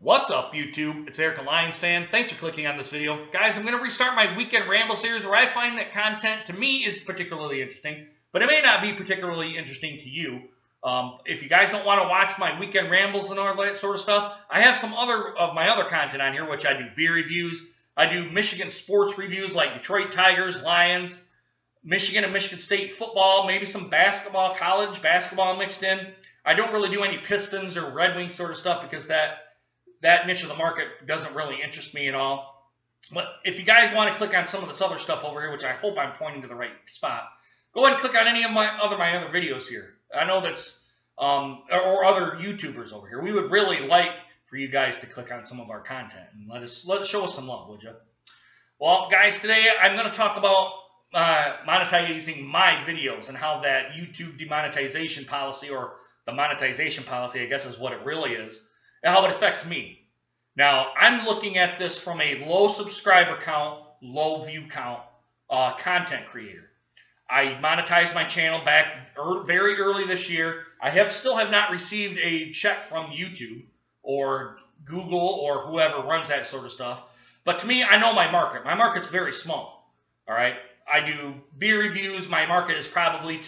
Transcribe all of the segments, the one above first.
What's up, YouTube? It's Eric, a Lions fan. Thanks for clicking on this video. Guys, I'm going to restart my weekend ramble series where I find that content, to me, is particularly interesting, but it may not be particularly interesting to you. If you guys don't want to watch my weekend rambles and all that sort of stuff, I have some of my other content on here, which I do beer reviews. I do Michigan sports reviews like Detroit Tigers, Lions, Michigan and Michigan State football, maybe some basketball, college basketball mixed in. I don't really do any Pistons or Red Wings sort of stuff because that niche of the market doesn't really interest me at all. But if you guys want to click on some of this other stuff over here, which I hope I'm pointing to the right spot, go ahead and click on any of my other videos here. I know that's, or other YouTubers over here. We would really like for you guys to click on some of our content and let us show us some love, would you? Well, guys, today I'm going to talk about monetizing my videos and how that YouTube demonetization policy, or the monetization policy, I guess is what it really is, and how it affects me. Now, I'm looking at this from a low subscriber count, low view count content creator. I monetized my channel back very early this year. I still have not received a check from YouTube or Google or whoever runs that sort of stuff. But to me, I know my market. My market's very small. All right. I do beer reviews. My market is probably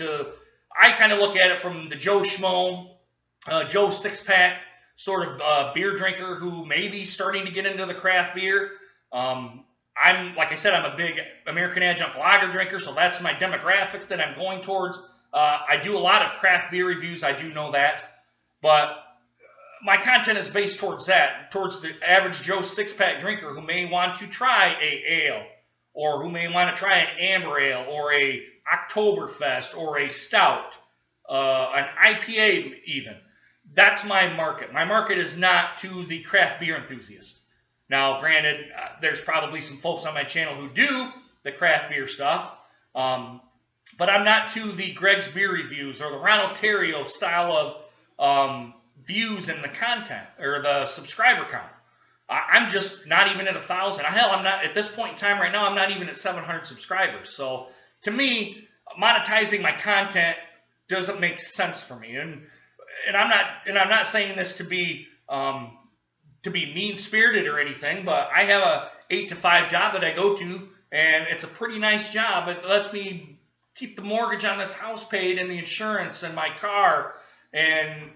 I kind of look at it from the Joe Schmo, Joe Six-Pack sort of beer drinker who may be starting to get into the craft beer. Like I said, I'm a big American Adjunct Lager drinker, so that's my demographic that I'm going towards. I do a lot of craft beer reviews, I do know that, but my content is based towards the average Joe Six-Pack drinker who may want to try a ale, or who may want to try an amber ale, or a Oktoberfest, or a stout, an IPA even. That's my market. My market is not to the craft beer enthusiast. Now, granted, there's probably some folks on my channel who do the craft beer stuff, but I'm not to the Greg's Beer Reviews or the Ron Ontario style of views in the content or the subscriber count. I'm just not even at 1,000. Hell, I'm not at this point in time right now. I'm not even at 700 subscribers. So to me, monetizing my content doesn't make sense for me. And I'm not saying this to be mean-spirited or anything, but I have a 8 to 5 job that I go to, and it's a pretty nice job. It lets me keep the mortgage on this house paid, and the insurance, and my car, and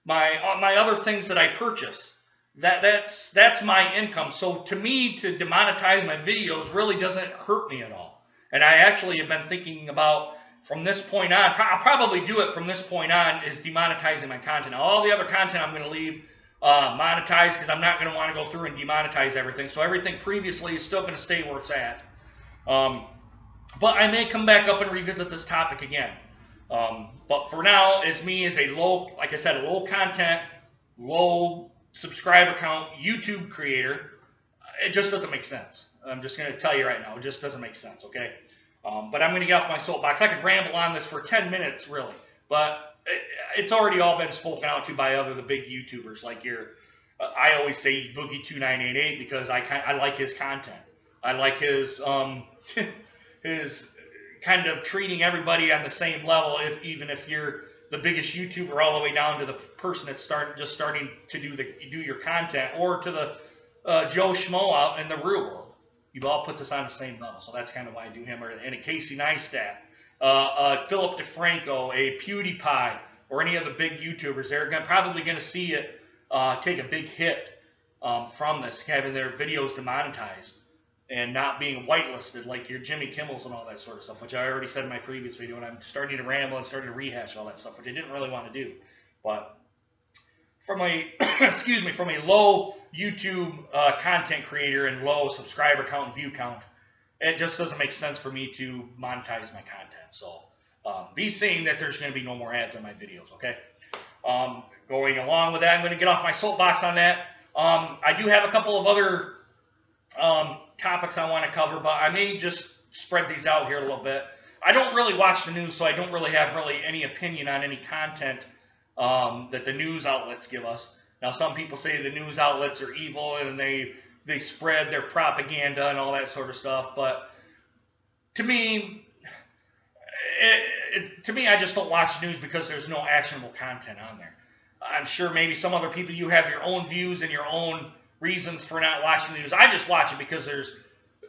my other things that I purchase. That's my income. So to me, to demonetize my videos really doesn't hurt me at all. And I actually have been thinking about, from this point on, I'll probably do it from this point on, is demonetizing my content. Now, all the other content I'm going to leave monetized, because I'm not going to want to go through and demonetize everything. So everything previously is still going to stay where it's at. But I may come back up and revisit this topic again. But for now, as a low, like I said, a low content, low subscriber count YouTube creator, it just doesn't make sense. I'm just going to tell you right now, it just doesn't make sense, okay? But I'm going to get off my soapbox. I could ramble on this for 10 minutes, really. But it's already all been spoken out to by the big YouTubers. Like I always say Boogie2988 because I like his content. I like his his kind of treating everybody on the same level, even if you're the biggest YouTuber, all the way down to the person that's just starting to do your content, or to the Joe Schmo out in the real world. You've all put us on the same level, so that's kind of why I do him. And a Casey Neistat, Philip DeFranco, a PewDiePie, or any of the big YouTubers. They're probably going to see it take a big hit from this, having their videos demonetized and not being whitelisted like your Jimmy Kimmels and all that sort of stuff, which I already said in my previous video, and I'm starting to ramble and starting to rehash all that stuff, which I didn't really want to do. But from a from a low YouTube content creator and low subscriber count and view count, it just doesn't make sense for me to monetize my content. So be seeing that there's going to be no more ads on my videos, okay? Going along with that, I'm going to get off my soapbox on that. I do have a couple of other topics I want to cover, but I may just spread these out here a little bit. I don't really watch the news, so I don't really have any opinion on any content that the news outlets give us. Now, some people say the news outlets are evil and they spread their propaganda and all that sort of stuff, but to me, I just don't watch the news because there's no actionable content on there. I'm sure maybe some other people, you have your own views and your own reasons for not watching the news. I just watch it because there's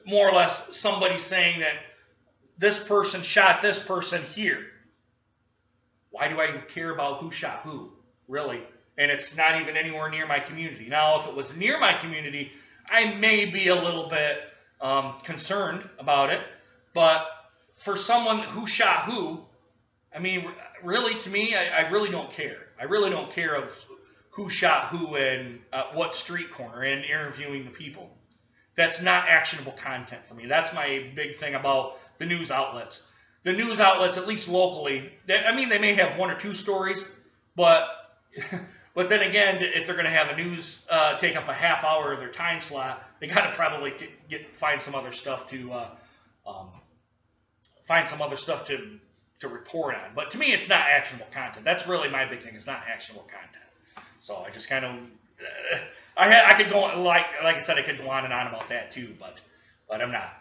more or less somebody saying that this person shot this person here. Why do I even care about who shot who, really? And it's not even anywhere near my community. Now, if it was near my community, I may be a little bit concerned about it. But for someone who shot who, I mean, really, to me, I really don't care. I really don't care of who shot who and what street corner and interviewing the people. That's not actionable content for me. That's my big thing about the news outlets. The news outlets, at least locally, I mean, they may have one or two stories, but then again, if they're going to have a news take up a half hour of their time slot, they got to probably find some other stuff to report on. But to me, it's not actionable content. That's really my big thing. It's not actionable content. So I just kind of I could go like I said, I could go on and on about that too, but I'm not.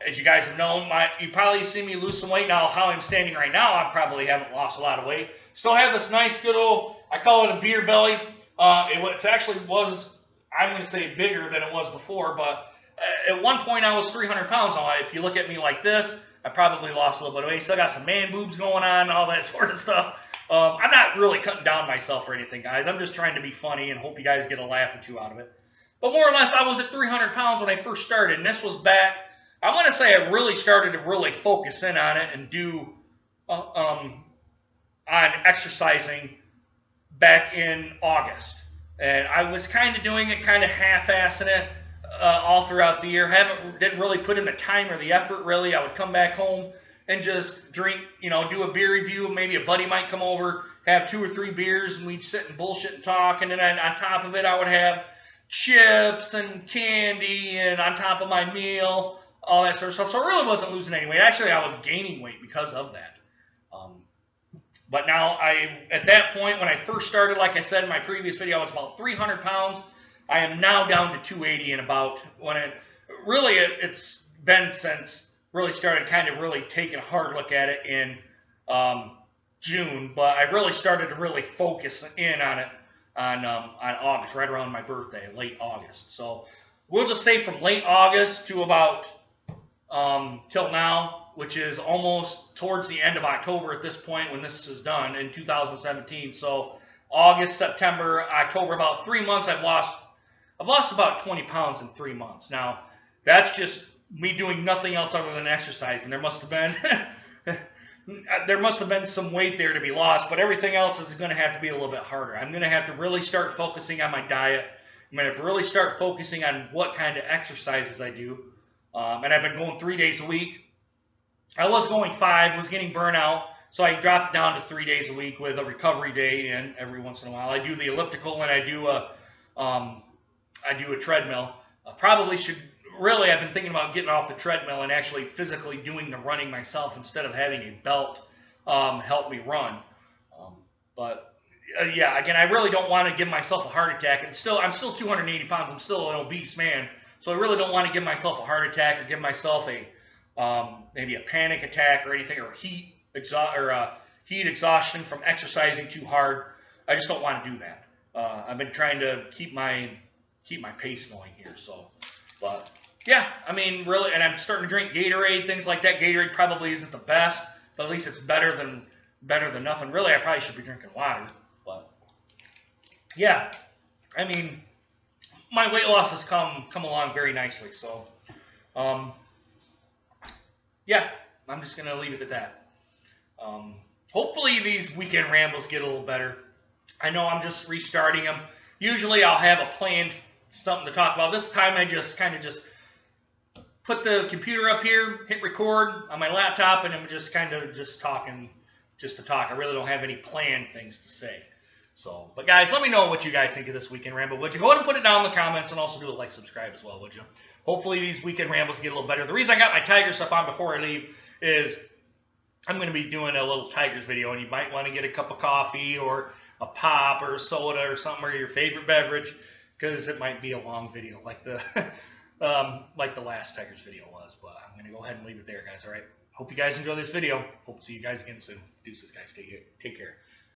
As you guys have known, you probably see me lose some weight now. How I'm standing right now, I probably haven't lost a lot of weight. Still have this nice good old, I call it a beer belly. It actually was, I'm going to say, bigger than it was before, but at one point I was 300 pounds. Now, if you look at me like this, I probably lost a little bit of weight. Still got some man boobs going on, all that sort of stuff. I'm not really cutting down myself or anything, guys. I'm just trying to be funny and hope you guys get a laugh or two out of it. But more or less, I was at 300 pounds when I first started, and this was back, I want to say I really started to really focus in on it and do on exercising back in August. And I was kind of doing it, kind of half-assing it all throughout the year. Didn't really put in the time or the effort, really. I would come back home and just drink, do a beer review. Maybe a buddy might come over, have 2 or 3 beers, and we'd sit and bullshit and talk. And then on top of it, I would have chips and candy, and on top of my meal, all that sort of stuff. So I really wasn't losing any weight. Actually, I was gaining weight because of that. But now, at that point, when I first started, like I said in my previous video, I was about 300 pounds. I am now down to 280 and about, it's been since really started kind of really taking a hard look at it in June, but I really started to really focus in on it on August, right around my birthday, late August. So we'll just say from late August to about till now, which is almost towards the end of October at this point when this is done in 2017. So August, September, October, about 3 months, I've lost about 20 pounds in 3 months. Now, that's just me doing nothing else other than exercising. There must have been some weight there to be lost, but everything else is going to have to be a little bit harder. I'm going to have to really start focusing on my diet. I'm going to have to really start focusing on what kind of exercises I do. And I've been going 3 days a week. I was going 5, was getting burnout, so I dropped it down to 3 days a week with a recovery day in every once in a while. I do the elliptical and I do a treadmill. Probably should, really, I've been thinking about getting off the treadmill and actually physically doing the running myself instead of having a belt help me run. Yeah, again, I really don't want to give myself a heart attack. I'm still 280 pounds. I'm still an obese man, so I really don't want to give myself a heart attack or give myself a maybe a panic attack or anything, or heat exhaustion from exercising too hard. I just don't want to do that. I've been trying to keep my pace going here. So, but yeah, I mean, really, and I'm starting to drink Gatorade, things like that. Gatorade probably isn't the best, but at least it's better than nothing. Really, I probably should be drinking water. But yeah, I mean, my weight loss has come along very nicely. So, yeah, I'm just going to leave it at that. Hopefully these weekend rambles get a little better. I know I'm just restarting them. Usually I'll have a planned something to talk about. This time I just kind of just put the computer up here, hit record on my laptop, and I'm just kind of just talking just to talk. I really don't have any planned things to say. So, but guys, let me know what you guys think of this weekend ramble. Would you go ahead and put it down in the comments, and also do a like, subscribe as well, would you? Hopefully these weekend rambles get a little better. The reason I got my Tiger stuff on before I leave is I'm going to be doing a little Tigers video, and you might want to get a cup of coffee or a pop or a soda or something, or your favorite beverage, because it might be a long video like the last Tigers video was. But I'm going to go ahead and leave it there, guys. All right. Hope you guys enjoy this video. Hope to see you guys again soon. Deuces, guys. Take care.